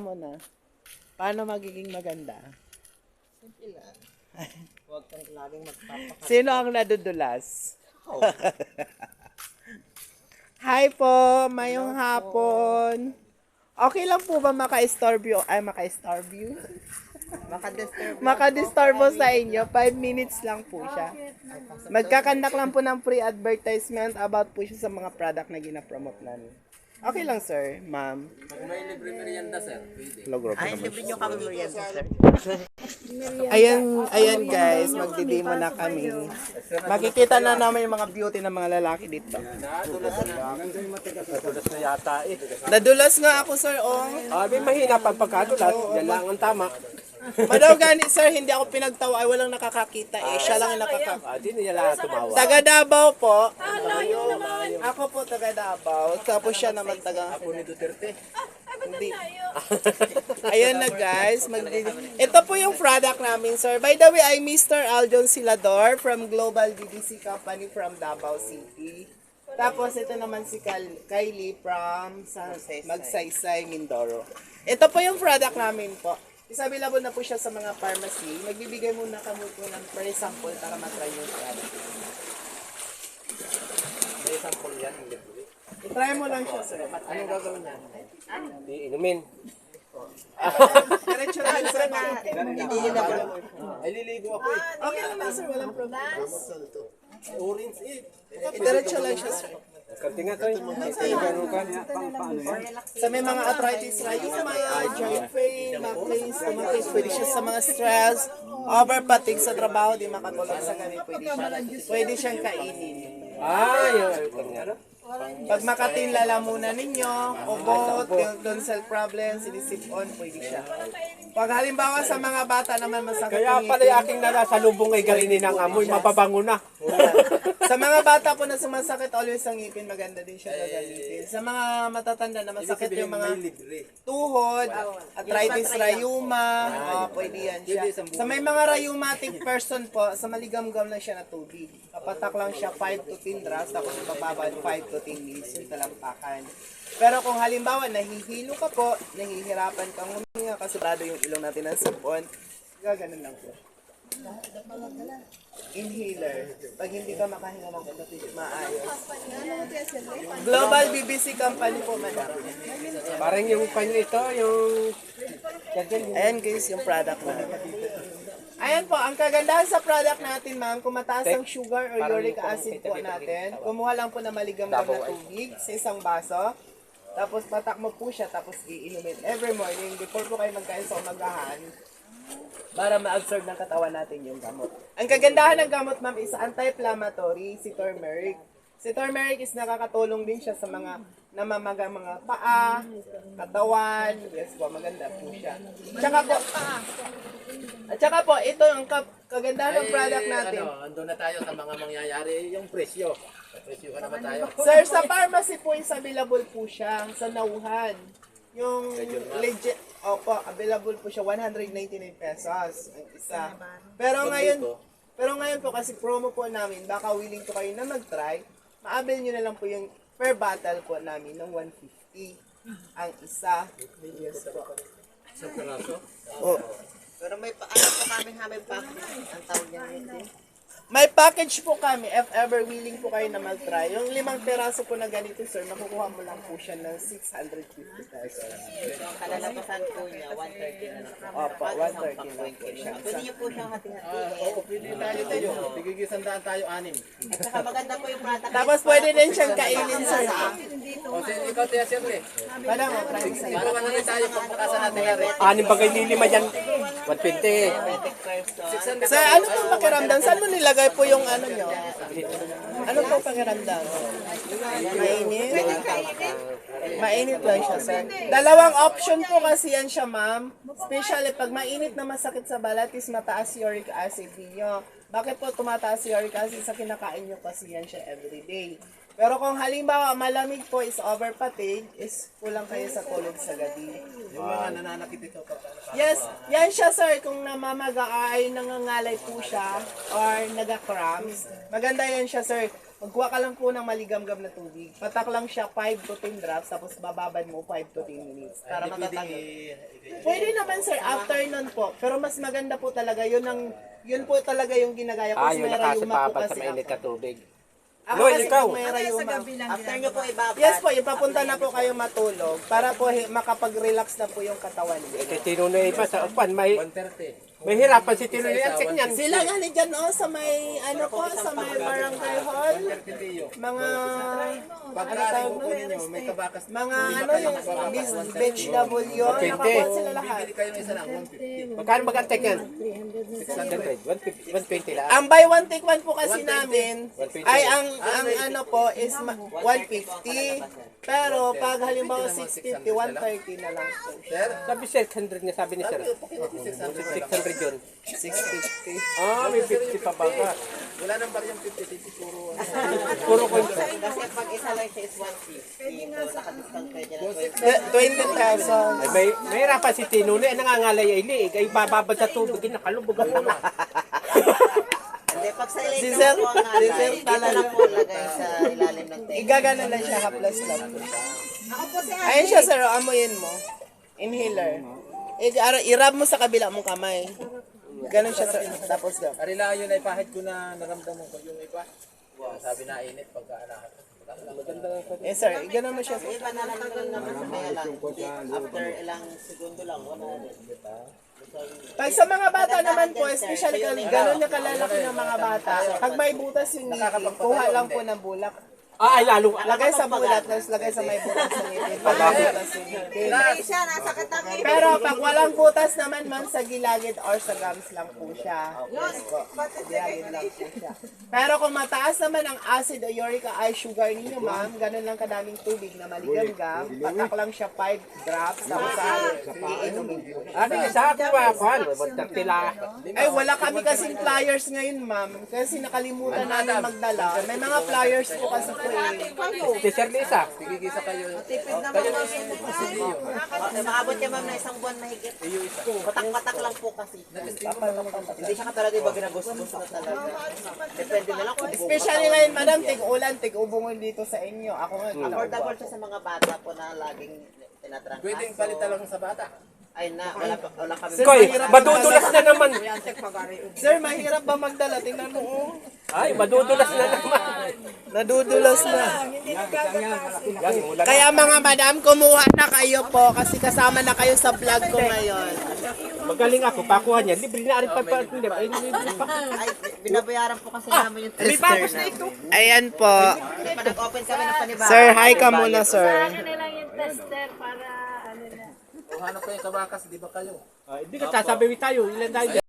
mo na. Paano magiging maganda? Simple lang. Huwag kang laging magpapakasal. Sino ang nadudulas? Hi po, mayong hapon. Okay lang po ba maka-starview? Ay, maka-starview? Maka-disturbo sa inyo. 5 minutes lang po siya. Magkakandak lang po ng free advertisement about po siya sa mga product na gina-promote namin. Okay lang, sir, ma'am. Kung may libre merienda, sir, pwede. Ay, libre nyo kami merienda, sir. Ayan guys, magdidemo na kami. Makikita na namin yung mga beauty ng mga lalaki dito. Nadulas na yata eh. Nadulas nga ako, sir, oh. May mahina pag pagkadulas, yan lang ang tama. Madaw gani, sir, hindi ako pinagtawa. Ay, walang nakakakita eh. Siya lang yung nakakakita. Di niya lang tumawa. Taga Davao po. Ako po taga Davao. Tapos siya naman taga... Ako ni Duterte. Hindi. Ayan na guys. Ito po yung product namin, sir. By the way, I'm Mr. Aljon Silador from Global DDC Company from Davao City. Tapos ito naman si Kylie from Magsaysay, Mindoro. Ito po yung product namin po. Available na po siya sa mga pharmacy. Magbibigay muna kami po ng free sample para matry yung product. May sample yan, hindi libre. I-try mo lang siya, sir. Anong gagawin niya? Inumin. Diretso lang yun, sir. Ay, liligo ako eh. Okay naman, sir. Walang problem. Orange eh. Diretso lang siya, sir. Kantinga to eh. Sa may mga arthritis na yung mga joint pain, mga pains, pwede siya sa mga stress, overfatigue sa trabaho, di makatulog sa gabi, pwede siyang kainin. Yun. Pag makatin lalamunan ninyo, ugot, guilt, self-problem, sinisip-on, pwede siya. Pag halimbawa sa mga bata naman masakit Kaya yung pala yung aking nakasalubong ay galinin ng amoy, mapabango na. Sa mga bata po na sumasakit, always ang ngipin, maganda din siya gagamitin. Sa mga matatanda na masakit yung mga tuhod, arthritis, rayuma, pwede yan siya. Sa may mga rheumatic person po, sa maligamgam lang siya na tubig. Kapatak lang siya 5 to 10 drops, tapos bababa 5 to 10 minutes yung talampakan. Pero kung halimbawa, nahihilo ka po, nahihirapan kang huminga kasi brado yung ilong natin ng sipon, gaganon lang po. Inhaler. Pag hindi ka makahinga ng maayos. Global BBC Company po, madam. Parang yung panyo ito, yung... Ayan guys, yung product na. Ayan po, ang kagandahan sa product natin, ma'am, kung mataas ang sugar or uric acid po natin, kumuha lang po na maligam-gam na tubig sa isang baso. Tapos patakmo po siya, tapos iinumin every morning before po kayo magkain sa umagahan para ma-absorb ng katawan natin yung gamot. Ang kagandahan ng gamot, ma'am, is anti-inflammatory, si turmeric. Si turmeric is nakakatulong din siya sa mga namamagang mga paa, katawan. Yes po, maganda po siya. Tsaka po, ito ang kagandahan ng product natin. Ando na tayo sa mga mangyayari, yung presyo. Presyo ka naman tayo. Sir, sa pharmacy po is available po siya sa Nauhan. Yung legit, available po siya 199 pesos ang isa. Pero ngayon po kasi promo po namin, baka willing po kayo na mag-try, maabil nyo na lang po yung per bottle po namin ng 150 ang isa. Yes po. Sa peraso? Oh. Pero may paano po kami package. Ang tawag niya ngayon. May package po kami, if ever willing po kayo na mag-try. Yung 5 peraso po na ganito, sir, makukuha mo lang po siya ng 650 pesos. Ang kalalabasan po niya, 130 na lang. Opo, 130 lang po siya. Pwede niyo po siyang hati-hati. Oo, pwede tayo. Bigigis-andaan tayo 6. At saka maganda po yung product. Tapos pwede din siyang kainin, sir, ha? O, ikaw tayo, sir, eh. Madam, try mo sa'yo. Para wala rin tayo, pagpakasan natin na rin. 6 bagay nilima dyan. 120. Sir, ano pong pakiramdam? Saan mo nilagay po yung ano nyo? Ano pong pakiramdam? Mainit? Mainit lang siya, sir. Dalawang option po kasi yan siya, ma'am. Especially pag mainit na masakit sa balat is mataas uric acid niyo. Bakit po tumataas si uric acid? Sa kinakain nyo kasi yan siya everyday. Pero kung halimbawa malamig po is overfatigue, is kulang kayo sa tulog sa gabi. Yung mga nananakit ito. Yes, yan siya sir, kung namamaga ay nangangalay po siya or naga-cramps. Maganda yan siya sir. Magkuha ka lang po ng maligam-gam na tubig. Patak lang siya 5 to 10 drops, tapos bababad mo 5 to 10 minutes para matatanggal. Pwede naman sir, after nun po. Pero mas maganda po talaga, yun po talaga yung ginagaya ko. Yun May nakasa rayuma po babad kasi sa mainit ako. ka tubig. Ako Loy, kasi ikaw. may rayuma. After nyo po ibabad. Yes po, ipapunta na po kayo matulog para po makapag-relax na po yung katawan niyo. Kasi tinunay pa sa upan, may 130. hirapan si tinunay ang siknyan. Sila nga ni dyan sa may, ano po, sa may barangay hall. Mga, ano tawag nun? May kabakas. Mga ano yung BHW, nakakuha sila lahat. Bili kayo ng isa lang, 150. Magkano mag-antek yan? 600. 120 lang. Ang buy one take one po kasi namin, ay ang ano po is 150. Pero pag halimbawa 650, 130 na lang po. Sir, Sabi 600 nga sabi ni sir. 600 yun. 650. May 50 pa ba ka? wala nang parang 50, puro. Puro ko. Kasi pag isa lang siya is 150. So, nakadiscount kayo dyan ng 20 pesos. Ay, may hirapan si tinunay. Ang nangangalay ay liig. Ay bababad sa tubig. Nakalubog ang Hindi, pag sa ilay Si nyo Sir- po ang si alay, Sir dito talaga. lang po lagay sa ilalim ng tape. Igagana lang siya, haplas lang po siya. Ayun siya sir, amoyin mo. Inhaler. I-rub mo sa kabila mong kamay. Ganon siya sir. Tapos daw. Arila yun ay pahit ko na naramdaman ko yung iba. Sabi na init pagka anak. Maganda lang sa Eh sir, ganon mo siya sir. Iba na lang naman sa kaya lang. After ilang segundo lang, wala rin. Pag sa mga bata naman po, especially ganon na kalalaki ng mga bata, pag may butas yung ngipin, kuha lang po ng bulak. ay lalo. Lagay sa bulat, tapos lagay sa may butas ng ngipin. Pag may butas yung ngipin. Siya, nasa katangin. Pero pag walang butas naman ma'am, sa gilagid or sa gums lang po siya. Yes po. Gilagid lang po siya. Pero kung mataas naman ang acid o uric ay sugar ninyo ma'am, ganun lang kadaming tubig na maligam-gam, patak lang siya 5 drops, tapos iinumin po. Ano sa akin ba? Magtatila. Ay, wala kami kasing flyers ngayon ma'am, kasi nakalimutan namin magdala. May mga flyers po kasi free. Si Sir Lisa. Gigisa kayo. Tipid naman po. Maabot niya ma'am na isang buwan mahigit. Patak-patak lang po kasi. Hindi siya katulad iba ginagustos na talaga. Depende na lang kung Especially ngayon madam, tig-ulan, tig-ubungon dito sa inyo. Ako nga, affordable siya sa mga bata po na laging tinatrangkas. Pwedeng palitan lang sa bata. Ay na, wala kami. Koy, madudulas na naman. Sir, mahirap ba magdala? Tingnan mo. Oh. Ay, madudulas na naman. Nadudulas na. Kaya mga madam, kumuha na kayo po kasi kasama na kayo sa vlog ko ngayon. Magaling ako, pakuha niya. Libre na rin pa. Ay, libre pa. Ay, binabayaran po kasi namin yung May bagos na ito. Ayan po. Pa nag-open kami ng panibago. Sir, hi ka muna, sir. Ano na lang yung tester para ano na. Kung hanap ko yung kabakas, di ba kayo? Hindi ka sasabihin tayo. Ilan tayo?